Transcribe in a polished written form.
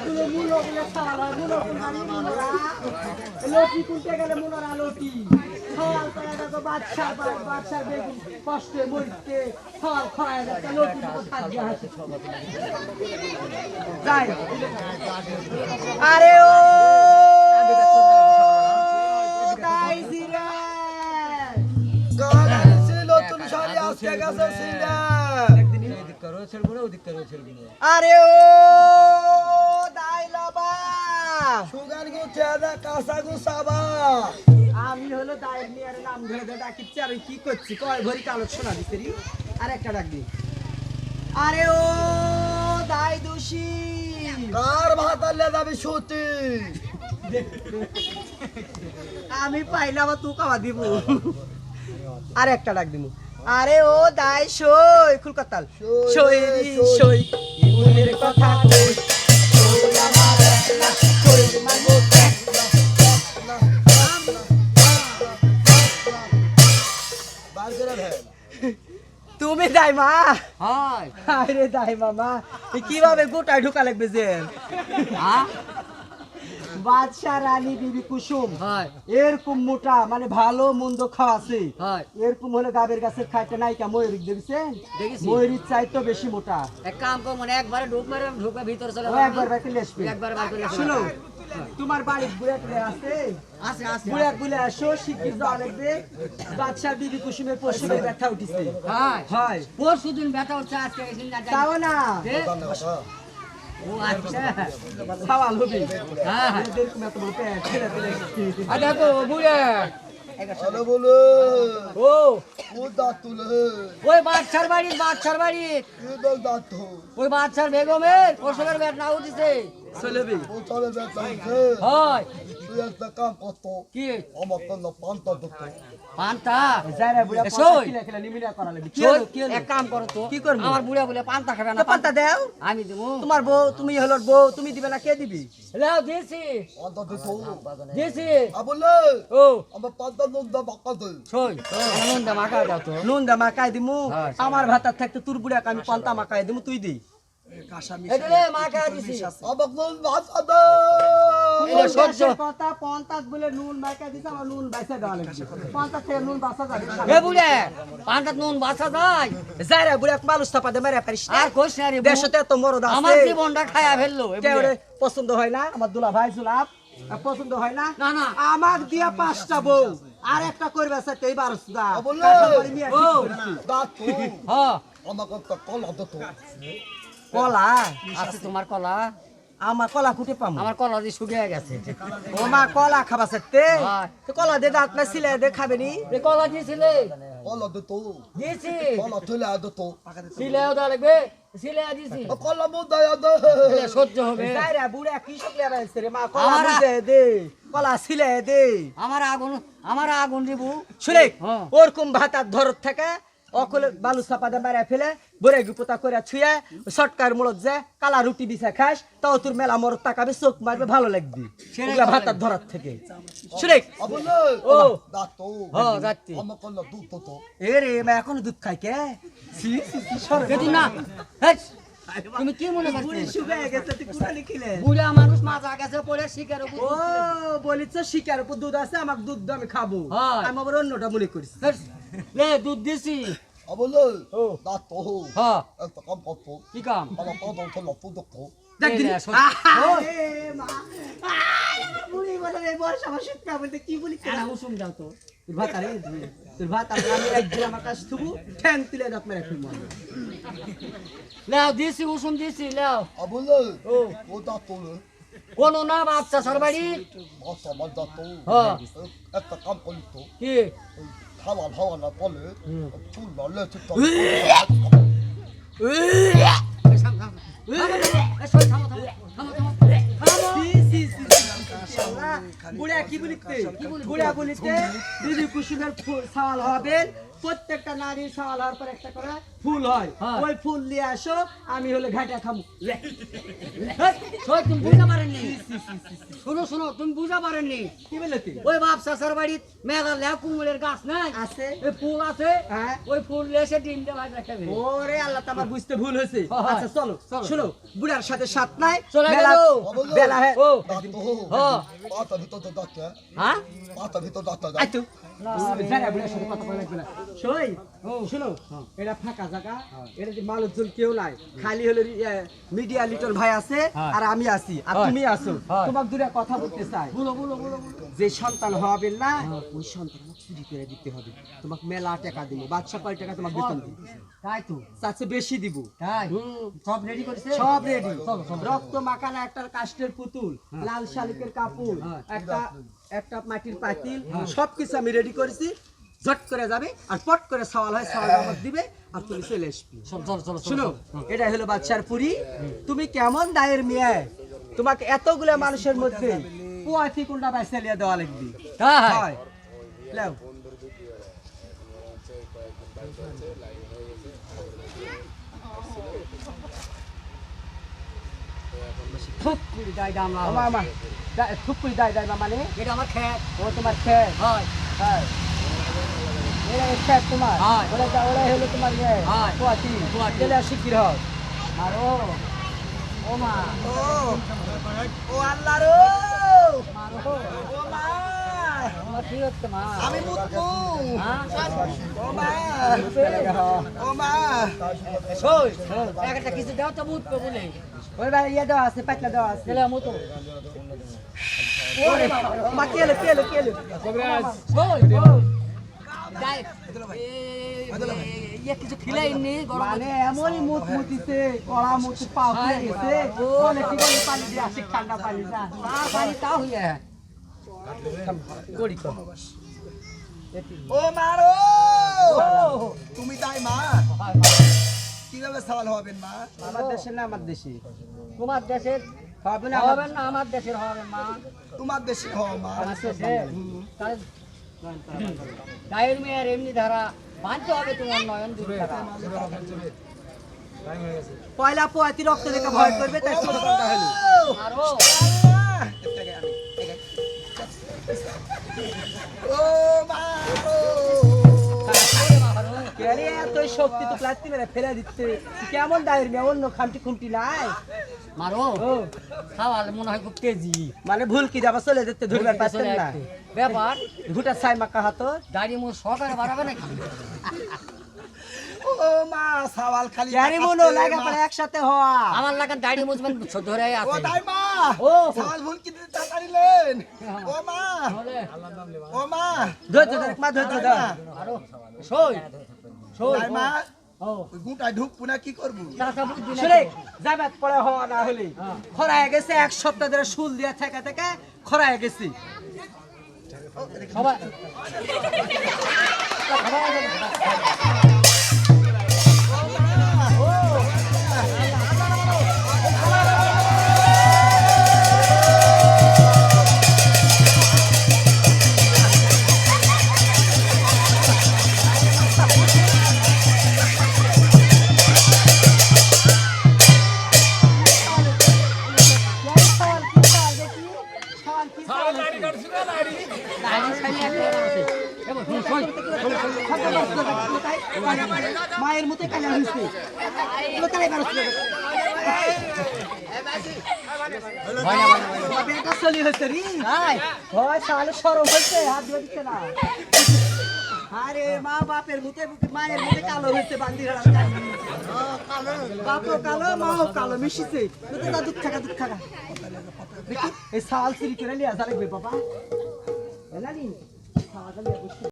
তুলো মুলো বলে সারা মুলো কোনখানে মুলোরা লতি কুলতে গেলে মুলোরা লতি সওয়াল করে দেখো বাদশার বেগুন কষ্টে মরতে সওয়াল খরায় যাচ্ছে লতি খাদ্য আছে যাই আরে ও দাইজিরা গান ছিল তুমি সারি আজকে গেছে সিনা এদিক করো ছেড়বো না ওদিক করো ছেড়বো না আরে ও দাইলাবা সুগার গো চেদা কাসা গো সাবা আমি হলো দাইব নিয়ার নাম ধরে ধরে ডাকিচ্ছি আর কি করছি কয় ভরি কালো শোনা দিতেরি আর একটা ডাক দি আরে ও দাই দোষী কার ভাতালে যাবে সত্যি আমি পাইলাম তুই কাবা দিব আর একটা ডাক দিমু আরে ও দাই সই খুলকাতাল সই সই মনের কথা কই সই আমার একলা সই মাগো বার করে দেন তুমি দাই মা হাই আরে দাই মামা কিভাবে গোটায় ঢোকা লাগবে যে হ্যাঁ বাদশা রানী বিবি কুসুম হাই এরকম মোটা মানে ভালো মন্দ খাওয়াছে হাই এরকম হলে গাবের গাছের খাইতে নাইকা ময়ূরিক দেখছেন দেখেছি। ময়ূরির চাইতো বেশি মোটা এক কাম কর মানে একবারে ঢুক মারে ঢুকে ভিতরে চলে ও একবার বাইতে লেসবে একবার বার করে শুনো তোমার বাড়ির বুড়া টুলে আছে আছে আছে বুড়া গুলে আসো শিগগির যাওয়া লাগবে বাদশা বিবি কুসুমের পশুমের ব্যথা উঠিছে হাই হয় পরশু দিন ব্যথা হচ্ছে আজকে এসে না যাই তাও না দে। ও আচ্ছা সওয়াল হবে হ্যাঁ হ্যাঁ এরকম এত বড় প্যান্ট ছেড়ে দিলে আ দেখো বুড়ে আরে বলো ও ও দাঁত তুলে ওই বাচ্চার বাড়ি কি দল দাঁত তো ওই বাচ্চার বেগমের পরশুর ব্যাট না উঠিছে চলবে ও চলে বেটা হয় তুই একটা কাম করত কি আমার তো পান্তা দিত পান্তা যারা বুড়া এ সই। কিলা কিলা নিমিনা করা লাগবে কি চল, হলো কি হলো এক কাম করো তো কি করবো? আমার বুড়া বলে পান্তা খাবে না তো পান্তা দাও আমি দেবো তোমার বউ তুমি হলো বউ তুমি দিবে না কে দিবি লাও দিয়েছি পান্তা দিত দিয়েছি বলে ও আমার পান্তা নুন দা বাক্কা দে সই নুন দা মাখা দাও তো নুন দা মাকাই দিমু হ্যাঁ, আমার ভাতার থাকতে তোর বুড়া আমি পান্তা মাকাই দিমু তুই দি এদিকে মাখা দিছি আমার নুন ভাষা দে এটা সহ্য। কথা পন্তাত বলে নুন মাকাই দিছে আমার নুন বাইসা দেওয়া লাগবে পন্তাত থেকে নুন বাসা যাবে এ বুড়ে পান্তা নুন বাসা যায় যারা বুড়া মালুস থাপা দে মেরে পারিস না আর কইছ না রে বউ। দেশতে এত মরদ আমার আছে জীবনটা খায়া ফেললো এ কেউ বুড়ে। রে পছন্দ হয় না আমার দুলা ভাই জুলাপ পছন্দ হয় না না, না। আমার দিয়া 5টা বউ আর একটা করবে সাথে এই 12 দা বলে। ও। দাঁত তো হ্যাঁ আমাকে একটা কলা দিত কলা আছে তোমার কলা আমার কলা খুঁটে পামু আমার কলা দিয়ে শুকিয়ে গেছে ও মা কলা খাবা সাথে হ্যাঁ। তো কলা দে দাঁত না সিলে দে খাবে নি এ কলা দিয়েছিলে কলা দিত দিয়েছি কলা তুলে দিত সিলেও দেওয়া লাগবে সিলে দিয়েছি কলা মো দেয়া দে এটা সহ্য হবে যাইরা বুড়া কি সব লেবা আছে রে মা কলা আমার- বুঝে দে কলা সিলে দে আমার আগুন দিব শুনে হ্যাঁ। ওরকম ভাতার ধরত থাকে অকলে বালু চাপা দে মারা ফেলে বরে গুপতা করে ছুঁয়ে সটকার মুড়ত যে কালা রুটি বিছা খাস তাও তোর মেলা মরত তাকাবে চোখ মারবে ভালো লাগবে ওগুলা ভাতার ধরার থেকে শুনে বলে ও। দাঁত তো হ্যাঁ যাচ্ছি আমার কলা দুধ তো এ রে মা এখনো দুধ খাই কে সি সি সি সরে যদি না হেৎ, তুমি কি মনে বুড়ি করছো শুকায় গেছে তুই কোথায় লিখিলে বুড়া মানুষ মাথা গেছে পড়ে শিকার উপর ও বলিছ শিকার উপর দুধ আছে আমাকে দুধ দাও, আমি খাবো হ্যাঁ। আমি আবার অন্যটা মনে করিস হেৎ, লে দুধ দিছি বলে ও। দাঁত তো হ্যাঁ একটা কাম করত কি কাম আমার পান্তা কলা তো দিত দেখ দিদি এই রে, সত্যি। আরে মা বুড়ি বলে রে বয়স আমার শিক্ষা বলতে কি বলি এরা উসুম দাও তো তোর ভাত আরে তোর ভাত আমি একদিন আমার কাছে থুবু ঠ্যাং তুলে দাঁত মেরে ফেলবো লেও দিছি উসুম দিছি লেও বলে ও ও দাঁত তো কোন না বাচ্চা সরবাড়ি বাচ্চা আমার দাঁত তো হ্যাঁ একটা কাম করত কি খাওয়া খাওয়া না বলে চুল নলে চুল বুড়া কি বলিতে বুড়া বলিতে দিদি কুসুমের সাওয়াল হবেন প্রত্যেকটা নারীর সাওয়াল হওয়ার পর একটা করে ফুল হয় হ্যাঁ। ওই ফুল নিয়ে আসো আমি হলে ঘাটা খামু তুমি বুঝতে পারেননি শোনো শোনো তুমি বুঝা পারেননি কি বলে তুই ওই বাপ চাচার বাড়িত মেঘা লেয়া কুমড়ের গাছ নাই আছে এই ফুল আছে হ্যাঁ ওই ফুল এসে ডিম দিয়ে ভাই রাখাবে ওরে আল্লাহ তোমার বুঝতে ভুল হয়েছে হয়। আচ্ছা চলো চলো। শুনো বুড়ার সাথে সাথ নাই চলে বেলা গেলো। বেলা হ্যাঁ ও দাঁত তো হ্যাঁ পাতা ভিতর তো দাঁত হ্যাঁ পাতা ভিতর দাঁত আই তো বেলা বুড়ার সাথে কথা বলা লাগবে না শোই ও শুনো এটা ফাঁকা জায়গা এটা যে মানুষজন কেউ নাই খালি হলো মিডিয়া লিটল ভাই আছে হ্যাঁ। আর আমি আছি আর হয়। তুমি আছো হয়। তোমার দূরে কথা বলতে চাই বলো বলো বলো বলো। যে সন্তান হবে না ওই সন্তান চুরি করে দিতে হবে তোমাকে মেলা টাকা দিব বাদশা কয় টাকা তোমাকে বেতন দিব তাই তো তার বেশি দিব তাই হুম। সব রেডি করেছে সব রেডি চলো, চলো। রক্ত মাখানা একটা কাষ্ঠের পুতুল লাল শালিকের কাপড় হ্যাঁ। একটা একটা মাটির পাতিল সবকিছু আমি রেডি করেছি ঝট করে যাবে আর পট করে সওয়াল হয় সওয়াল আমার দিবে আর তুমি চলে আসবি চলো চলো চলো শুনো এটাই হলো বাচ্চার পুরি তুমি কেমন দায়ের মেয়ে তোমাকে এতগুলো মানুষের মধ্যে পোয়াতি কোনটা বাইসে লিয়ে দেওয়া লাগবে তাই হয় লাও খুব করে দাই দাম না আমা আমা খুব কই দাই দাই মানে এটা আমার খেত ও তোমার খেয়ে হয় হ্যাঁ এরা খেয়ে তোমার হ্যাঁ। ওরা হলো তোমার ইয়ে হ্যাঁ। পোয়াতি পোয়াতি। চলে আসি কি হোক আর ও মা ও আল্লাহ রো মারো ও মা আমার কি হচ্ছে মা আমি মুতমু হ্যাঁ ও মা ও মা শোই একটা কিছু দাও তো মুত বলে ওই ভাই ইয়ে দেওয়া আছে পাতলা দেওয়া আছে ছেলে মুতো ওরে মা কেলো কেলো কেলো শোই যাই ইয়ে কিছু খিলাইনি গরম মানে এমনই মুত মুতিছে কড়া মুত পা ফুলে গেছে বলে কি বলে পানি দিয়ে আসি ঠান্ডা পানি যা পানি তাও হইয়া করি কর ও মারো তুমি তাই মা কিভাবে সওয়াল হবেন মা আমার দেশে না আমার দেশে তোমার দেশের হবে না হবে না আমার দেশের হবে মা তোমার দেশে হও মা আমার দেশে গায়ের মেয়ের এমনি ধারা মানতে হবে তোমার নয়ন দূরে পয়লা পোয়াতি রক্ত দেখে ভয় করবে তাই ছোটটা হলো আরো ও মারো কেরে এত শক্তি তো প্লাস্টিক মেরে ফেলে দিচ্ছে কেমন দায়ের মেয়ে অন্য খামটি খুমটি নাই মারো ও খাওয়ার মনে হয় খুব তেজি মানে ভুল কি যাবা চলে যেতে ধরবার পারতেন না ব্যাপার ঘুটা ছাই মাকা হাতর দাড়ি মুখ সকালে বাড়াবে নাকি ও মা সওয়াল খালি ক্যারি মনো লাগা পড়ে একসাথে হওয়া আমার লাগান দাড়ি মুছবেন ধরে ও আছে তাই মা ও সওয়াল ভুল কি দিতে তাড়াতাড়িলেন ও মা বলে ও মা ধৈর্য ধর মা ধৈর্য ধর আরো সই সই তাই মা ও ওই গুটায় ঢুকবো না কি করবো চাচা বুদ্ধি শুনে নাই যাবাত পড়ে হওয়া না হলে খরায় গেছে এক সপ্তাহ ধরে শুল দিয়া থেকে থেকে খরায় গেছি সবাই মায়ের মতো কালা হয়েছে বেটা চলি হয়েছে রে হয় সালে সরম হয়েছে হাত দিয়ে দিচ্ছে না আরে মা বাপের মুখে মায়ের মুখে কালো হয়েছে বান্দি বাপও কালো মাও কালো মিশিছে দুধ থাকা এই সাল সিঁড়ি করে লিয়া লাগবে বাবা